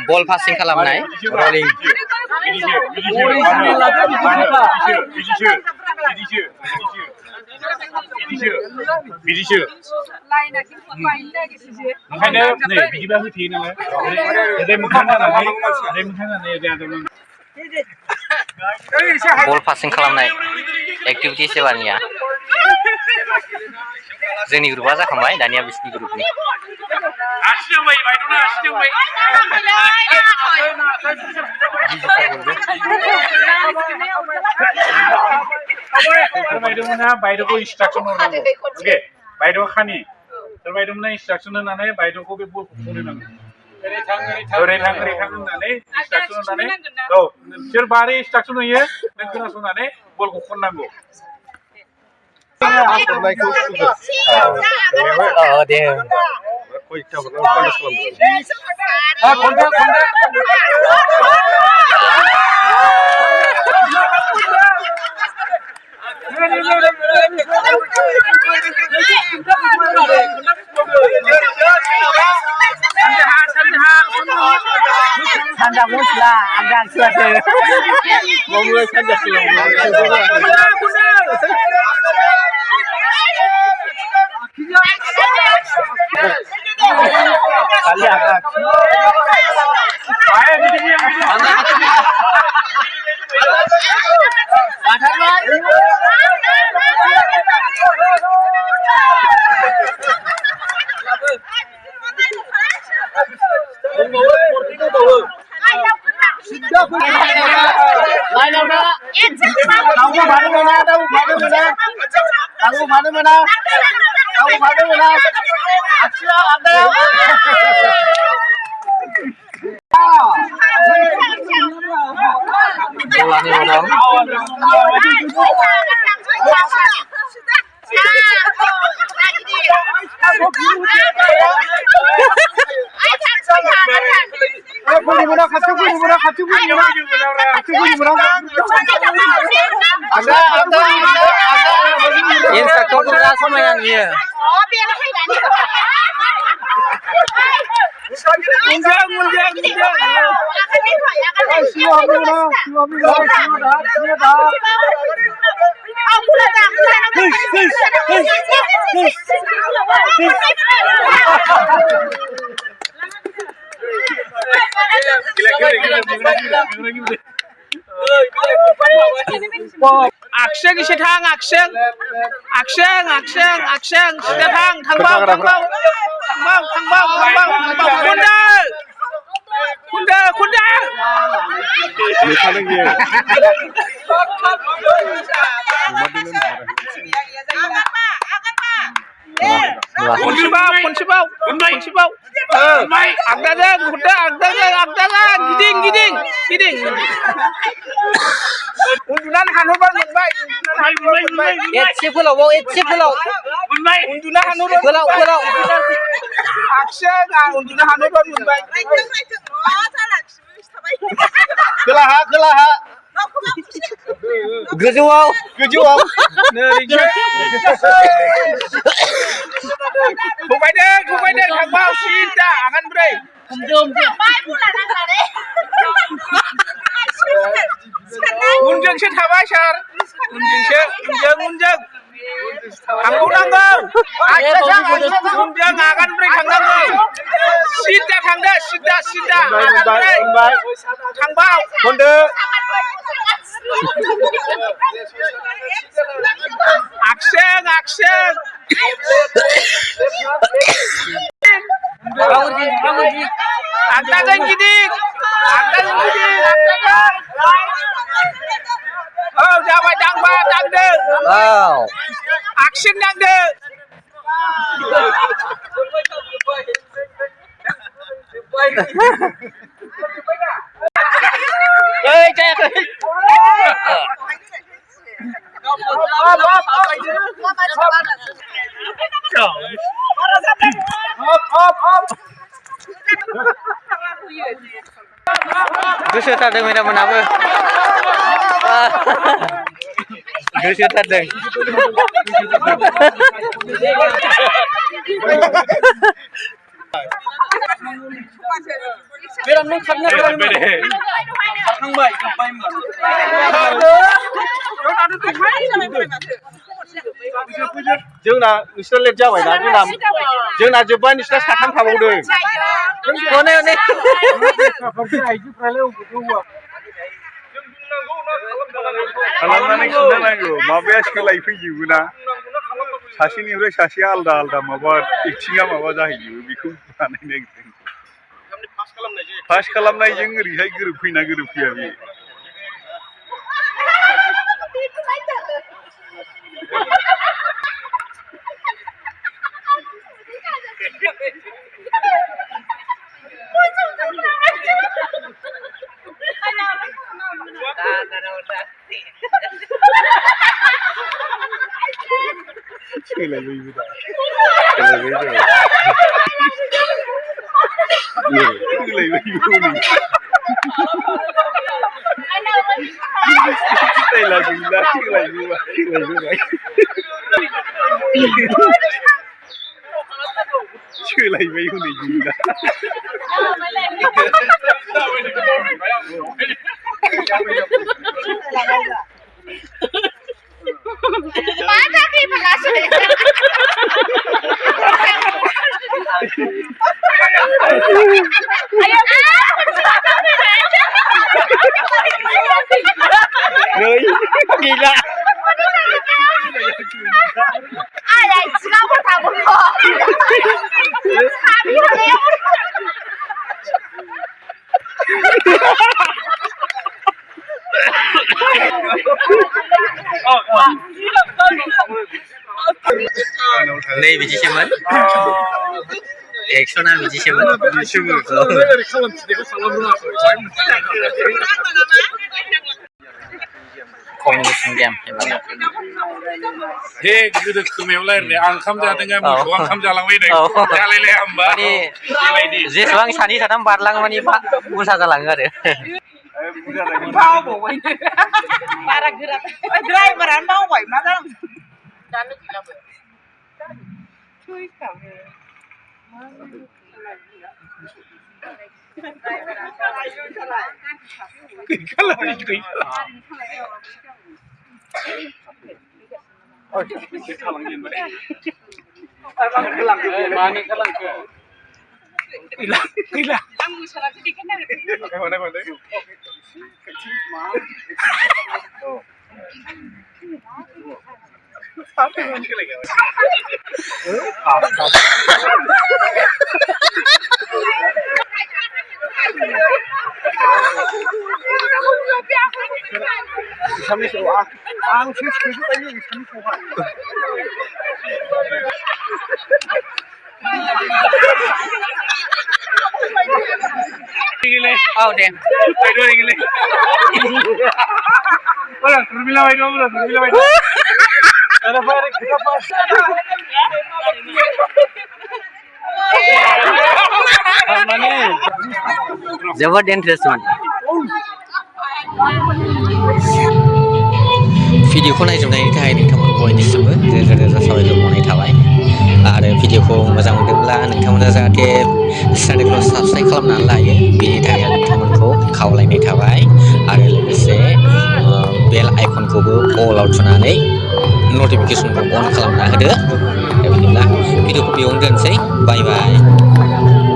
ball passing खालामनाय rolling बिदिसो ओंखायनो नै बिदिबा होथेयो नालाय ओरै मोखांनानै ball passing खालामनाय activities एबारनिया जोंनि ग्रुपआ जाखांबाय दानिया बिसिनि ग्रुपनि बायद'खौ इन्सट्राक्सन हरनांगौ अके बायद' खानि सोर बायद'मोना इन्सट्राक्सन होनानै बायद'खौ बे बलखौ खनहोनांगौ ओरै थां होननानै इन्सट्राक्सन होनानै औ सोर बारै इन्सट्राक्सन होयो नों खोनासंनानै बलखौ खननांगौ दे Sanda musla agak suatu. Mau mulai sanda sudah. Kali agak. Instrukturnya semuanya nih. Action isi thang action sudah thang kunda Kuncibau agdagan giding undunan hanuban munbai Etsi pulau undunan hanuban pulau action undunan hanuban munbai kelaha Gejual Kumain tangbau sinta akan berai unjung sih tabai sar unjung Tanggung unjung akan berai sinta akan berai tangbau konde action agdagan gidik oh jawa dangde wow action dangde गोसो थारदों मेदामोनाबो गोसो थारदों बेराम नों खारनो खारखांबाय जोंना नोंसोर late जाबायना जोंना जोब्बाय नोंसोर साथाम थाबावदों अने अने खालामनानै खिन्थानांगौ माबाया सोलायफैजोबो ना सासेनिफ्राय सासेया आलदा आलदा माबा एक्टिंआ माबा जाहैजोबो बेखौ बानायनो नागिरदों पास खालामनायजों ओरैहाय गोरोबफैना गोरोबफैया बे सोलायबायबो दा सोलायबाय हनै गैला gila ai 지가 못하고 Đây bijisemen. Action'a bijisemen. Communication game हेबाना हे गोदो खोमायाव रायलायनाय आं ओंखाम जादों मोसौआ ओंखाम जालांबाय नै जालायलाया होमबा माने जेसेबां सानै साथाम बारलाङो माने उल्था जालाङो आरो बारा गोरा ड्राइभारानो बावबाय मा जालांखो दानो गैलाबो गैला आं मोसानासो देखायनांगोन Oh damn. Hola, termina bailo, termina bailo. Ada fire kita pas. Jabardast man. भिडिअखौ नायजोबनायनि थाखाय नोंथांमोन बयनिसिमबो रोजा रोजा साबायखर बावनाय थाबाय आरो भिडिअखौ मोजां मोनदोंब्ला नोंथांमोना जाहाथे चेनेलखौ साबस्क्राइब खालामनानै लायो बेनि थाखाय नोंथांमोनखौ खावलायनाय थाबाय आरो लोगोसे बेल आइकनखौबो अलाव थुनानै नटिफिकेसनखौ अन खालामना होदो बिदिब्ला भिडिअखौ बेयावनो दोनसै बाय बाय